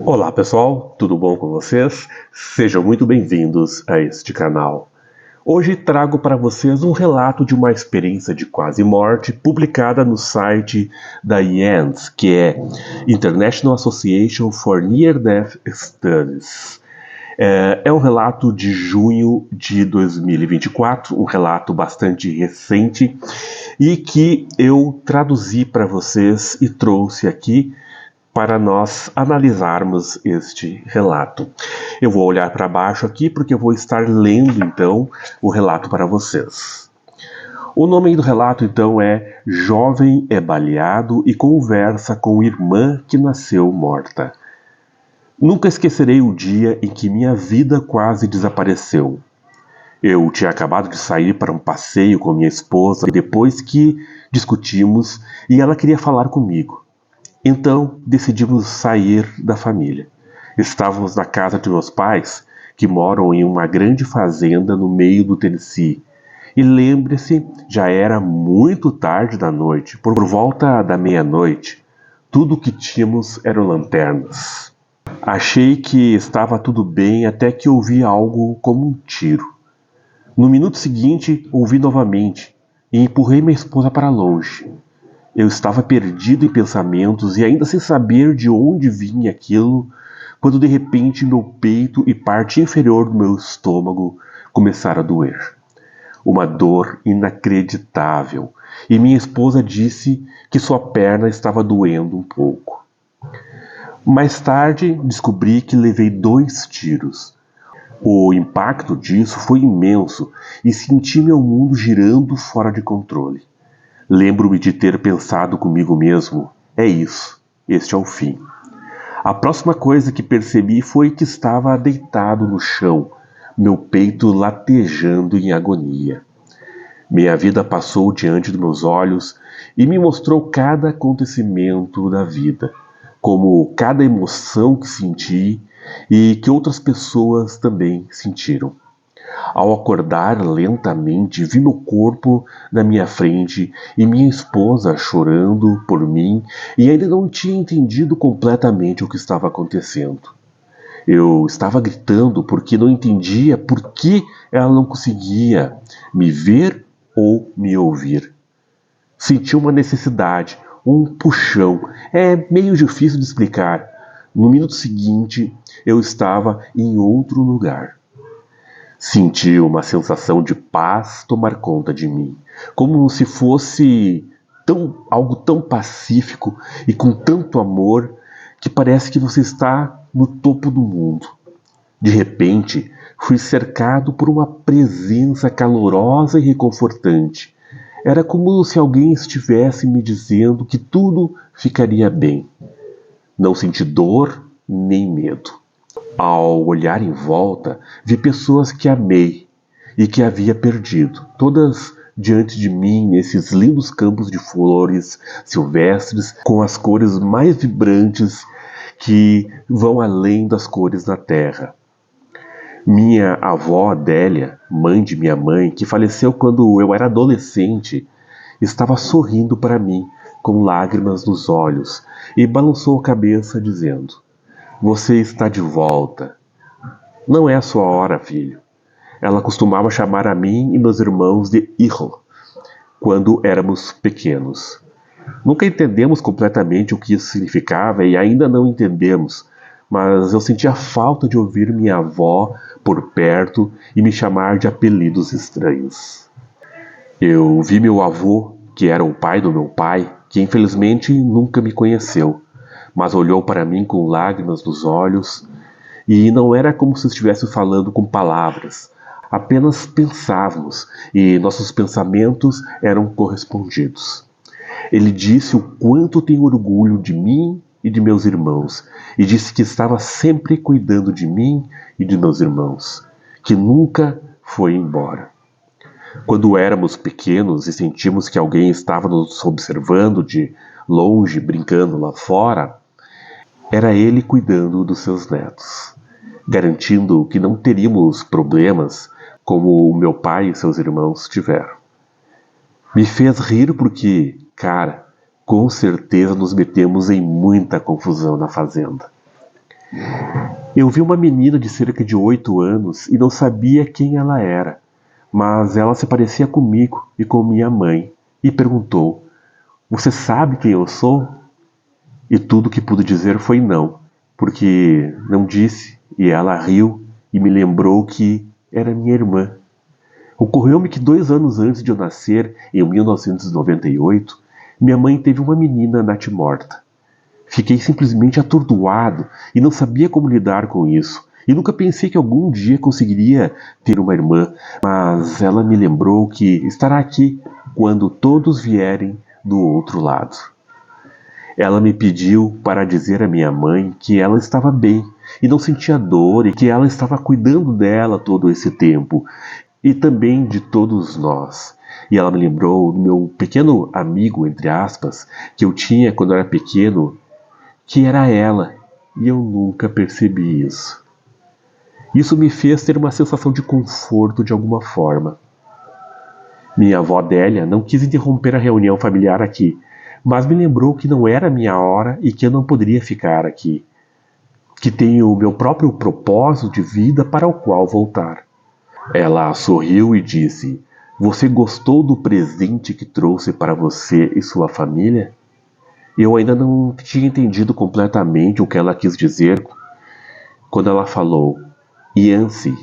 Olá pessoal, tudo bom com vocês? Sejam muito bem-vindos a este canal. Hoje trago para vocês um relato de uma experiência de quase morte publicada no site da IANS, que é International Association for Near Death Studies. É um relato de junho de 2024, um relato bastante recente e que eu traduzi para vocês e trouxe aqui para nós analisarmos este relato. Eu vou olhar para baixo aqui porque eu vou estar lendo então o relato para vocês. O nome do relato então é Jovem é baleado e conversa com irmã que nasceu morta. Nunca esquecerei o dia em que minha vida quase desapareceu. Eu tinha acabado de sair para um passeio com minha esposa depois que discutimos e ela queria falar comigo. Então, decidimos sair da família. Estávamos na casa de meus pais, que moram em uma grande fazenda no meio do Tennessee. E lembre-se, já era muito tarde da noite, por volta da meia-noite. Tudo o que tínhamos eram lanternas. Achei que estava tudo bem até que ouvi algo como um tiro. No minuto seguinte, ouvi novamente e empurrei minha esposa para longe. Eu estava perdido em pensamentos e ainda sem saber de onde vinha aquilo, quando de repente meu peito e parte inferior do meu estômago começaram a doer. Uma dor inacreditável, e minha esposa disse que sua perna estava doendo um pouco. Mais tarde, descobri que levei 2 tiros. O impacto disso foi imenso e senti meu mundo girando fora de controle. Lembro-me de ter pensado comigo mesmo, é isso, este é o fim. A próxima coisa que percebi foi que estava deitado no chão, meu peito latejando em agonia. Minha vida passou diante dos meus olhos e me mostrou cada acontecimento da vida, como cada emoção que senti e que outras pessoas também sentiram. Ao acordar lentamente, vi meu corpo na minha frente e minha esposa chorando por mim e ainda não tinha entendido completamente o que estava acontecendo. Eu estava gritando porque não entendia por que ela não conseguia me ver ou me ouvir. Senti uma necessidade, um puxão. É meio difícil de explicar. No minuto seguinte, eu estava em outro lugar. Senti uma sensação de paz tomar conta de mim, como se fosse algo tão pacífico e com tanto amor que parece que você está no topo do mundo. De repente, fui cercado por uma presença calorosa e reconfortante. Era como se alguém estivesse me dizendo que tudo ficaria bem. Não senti dor nem medo. Ao olhar em volta, vi pessoas que amei e que havia perdido, todas diante de mim nesses lindos campos de flores silvestres com as cores mais vibrantes que vão além das cores da terra. Minha avó Adélia, mãe de minha mãe, que faleceu quando eu era adolescente, estava sorrindo para mim com lágrimas nos olhos e balançou a cabeça dizendo: "Você está de volta. Não é a sua hora, filho." Ela costumava chamar a mim e meus irmãos de hijo quando éramos pequenos. Nunca entendemos completamente o que isso significava e ainda não entendemos, mas eu sentia falta de ouvir minha avó por perto e me chamar de apelidos estranhos. Eu vi meu avô, que era o pai do meu pai, que infelizmente nunca me conheceu, mas olhou para mim com lágrimas nos olhos e não era como se estivesse falando com palavras. Apenas pensávamos e nossos pensamentos eram correspondidos. Ele disse o quanto tem orgulho de mim e de meus irmãos e disse que estava sempre cuidando de mim e de meus irmãos, que nunca foi embora. Quando éramos pequenos e sentimos que alguém estava nos observando de longe, brincando lá fora, era ele cuidando dos seus netos, garantindo que não teríamos problemas como o meu pai e seus irmãos tiveram. Me fez rir porque, cara, com certeza nos metemos em muita confusão na fazenda. Eu vi uma menina de cerca de 8 anos e não sabia quem ela era, mas ela se parecia comigo e com minha mãe, e perguntou: "Você sabe quem eu sou?" E tudo que pude dizer foi não, porque não disse, e ela riu e me lembrou que era minha irmã. Ocorreu-me que 2 anos antes de eu nascer, em 1998, minha mãe teve uma menina natimorta. Fiquei simplesmente atordoado e não sabia como lidar com isso. E nunca pensei que algum dia conseguiria ter uma irmã, mas ela me lembrou que estará aqui quando todos vierem do outro lado. Ela me pediu para dizer à minha mãe que ela estava bem e não sentia dor e que ela estava cuidando dela todo esse tempo e também de todos nós. E ela me lembrou do meu pequeno amigo, entre aspas, que eu tinha quando eu era pequeno, que era ela, e eu nunca percebi isso. Isso me fez ter uma sensação de conforto de alguma forma. Minha avó Adélia não quis interromper a reunião familiar aqui, mas me lembrou que não era minha hora e que eu não poderia ficar aqui, que tenho o meu próprio propósito de vida para o qual voltar. Ela sorriu e disse: "Você gostou do presente que trouxe para você e sua família?" Eu ainda não tinha entendido completamente o que ela quis dizer quando ela falou: "Yancy,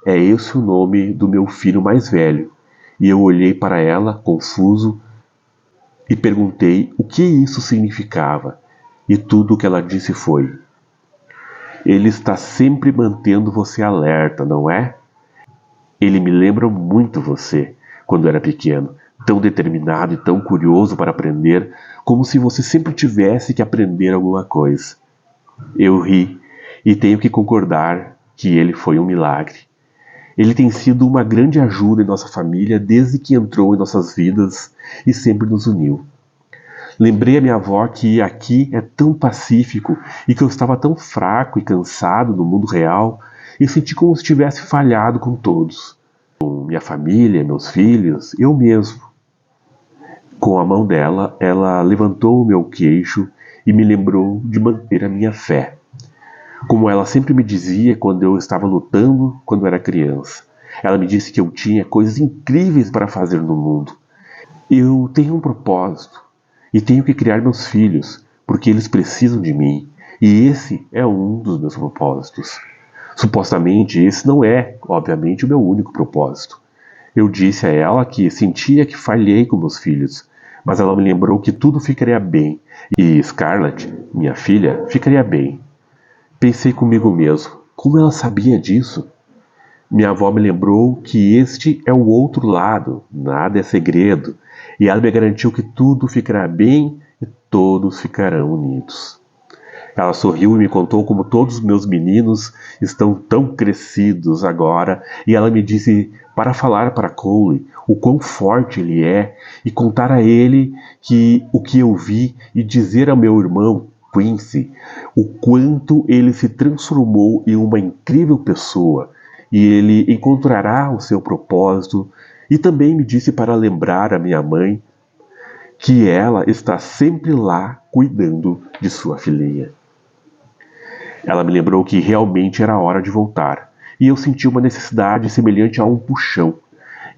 é esse o nome do meu filho mais velho." E eu olhei para ela, confuso, e perguntei o que isso significava. E tudo o que ela disse foi: "Ele está sempre mantendo você alerta, não é? Ele me lembra muito você, quando era pequeno, tão determinado e tão curioso para aprender, como se você sempre tivesse que aprender alguma coisa." Eu ri e tenho que concordar que ele foi um milagre. Ele tem sido uma grande ajuda em nossa família desde que entrou em nossas vidas e sempre nos uniu. Lembrei a minha avó que aqui é tão pacífico e que eu estava tão fraco e cansado no mundo real e senti como se tivesse falhado com todos. Com minha família, meus filhos, eu mesmo. Com a mão dela, ela levantou o meu queixo e me lembrou de manter a minha fé. Como ela sempre me dizia quando eu estava lutando quando era criança. Ela me disse que eu tinha coisas incríveis para fazer no mundo. Eu tenho um propósito e tenho que criar meus filhos, porque eles precisam de mim. E esse é um dos meus propósitos. Supostamente, esse não é, obviamente, o meu único propósito. Eu disse a ela que sentia que falhei com meus filhos, mas ela me lembrou que tudo ficaria bem e Scarlett, minha filha, ficaria bem. Pensei comigo mesmo, como ela sabia disso? Minha avó me lembrou que este é o outro lado, nada é segredo, e ela me garantiu que tudo ficará bem e todos ficarão unidos. Ela sorriu e me contou como todos os meus meninos estão tão crescidos agora, e ela me disse para falar para Cole o quão forte ele é e contar a ele que o que eu vi e dizer ao meu irmão Quincy o quanto ele se transformou em uma incrível pessoa e ele encontrará o seu propósito, e também me disse para lembrar a minha mãe que ela está sempre lá cuidando de sua filhinha. Ela me lembrou que realmente era hora de voltar, e eu senti uma necessidade semelhante a um puxão.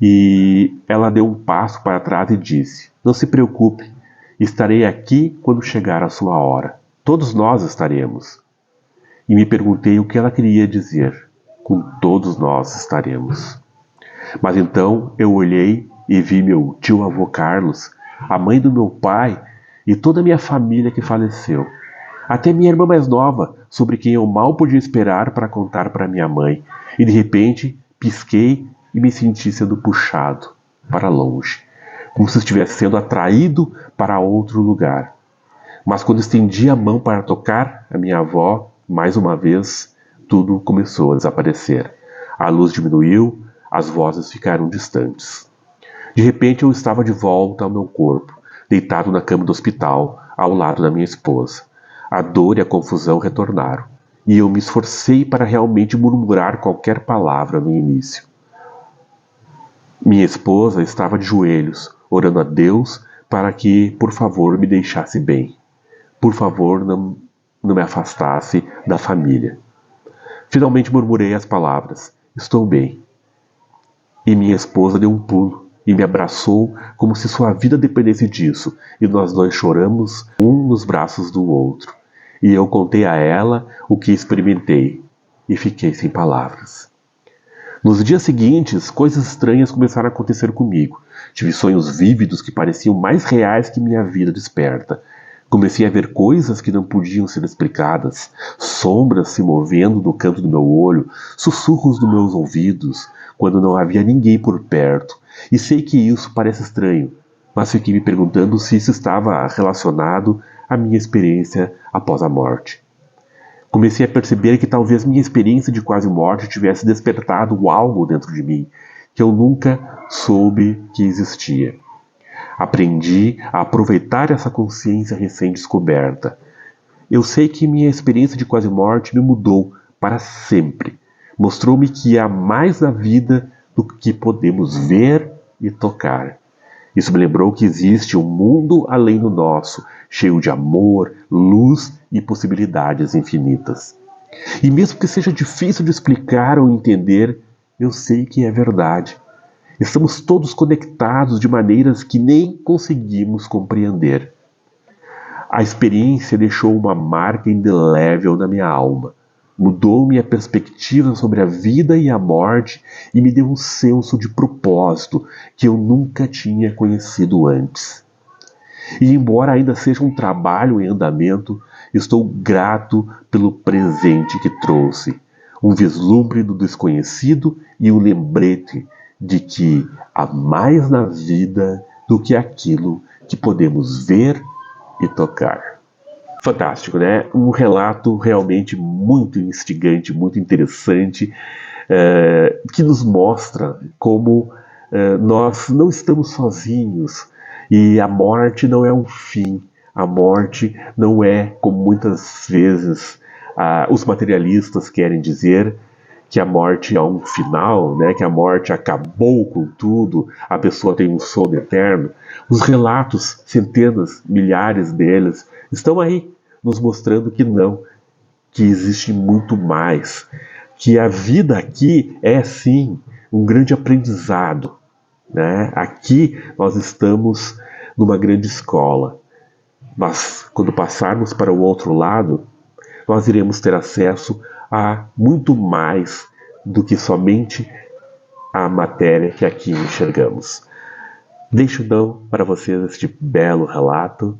E ela deu um passo para trás e disse: "Não se preocupe, estarei aqui quando chegar a sua hora. Todos nós estaremos." E me perguntei o que ela queria dizer. Com todos nós estaremos. Mas então eu olhei e vi meu tio-avô Carlos, a mãe do meu pai e toda a minha família que faleceu. Até minha irmã mais nova, sobre quem eu mal podia esperar para contar para minha mãe. E de repente, pisquei e me senti sendo puxado para longe, como se estivesse sendo atraído para outro lugar. Mas quando estendi a mão para tocar a minha avó, mais uma vez, tudo começou a desaparecer. A luz diminuiu, as vozes ficaram distantes. De repente eu estava de volta ao meu corpo, deitado na cama do hospital, ao lado da minha esposa. A dor e a confusão retornaram, e eu me esforcei para realmente murmurar qualquer palavra no início. Minha esposa estava de joelhos, orando a Deus para que, por favor, me deixasse bem. Por favor, não me afastasse da família. Finalmente murmurei as palavras: estou bem. E minha esposa deu um pulo e me abraçou como se sua vida dependesse disso, e nós dois choramos, um nos braços do outro. E eu contei a ela o que experimentei, e fiquei sem palavras. Nos dias seguintes, coisas estranhas começaram a acontecer comigo. Tive sonhos vívidos que pareciam mais reais que minha vida desperta. Comecei a ver coisas que não podiam ser explicadas, sombras se movendo no canto do meu olho, sussurros nos meus ouvidos, quando não havia ninguém por perto. E sei que isso parece estranho, mas fiquei me perguntando se isso estava relacionado à minha experiência após a morte. Comecei a perceber que talvez minha experiência de quase morte tivesse despertado algo dentro de mim que eu nunca soube que existia. Aprendi a aproveitar essa consciência recém-descoberta. Eu sei que minha experiência de quase morte me mudou para sempre. Mostrou-me que há mais na vida do que podemos ver e tocar. Isso me lembrou que existe um mundo além do nosso, cheio de amor, luz e possibilidades infinitas. E mesmo que seja difícil de explicar ou entender, eu sei que é verdade. Estamos todos conectados de maneiras que nem conseguimos compreender. A experiência deixou uma marca indelével na minha alma. Mudou minha perspectiva sobre a vida e a morte e me deu um senso de propósito que eu nunca tinha conhecido antes. E embora ainda seja um trabalho em andamento, estou grato pelo presente que trouxe. Um vislumbre do desconhecido e um lembrete de que há mais na vida do que aquilo que podemos ver e tocar. Fantástico, né? Um relato realmente muito instigante, muito interessante, que nos mostra como nós não estamos sozinhos e a morte não é um fim. A morte não é, como muitas vezes os materialistas querem dizer, que a morte é um final, né? Que a morte acabou com tudo, a pessoa tem um sono eterno. Os relatos, centenas, milhares deles, estão aí, nos mostrando que não, que existe muito mais, que a vida aqui é sim um grande aprendizado, né? Aqui nós estamos numa grande escola, mas quando passarmos para o outro lado, nós iremos ter acesso a muito mais do que somente a matéria que aqui enxergamos. Deixo então para vocês este belo relato.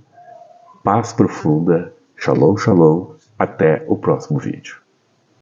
Paz profunda. Shalom, shalom. Até o próximo vídeo.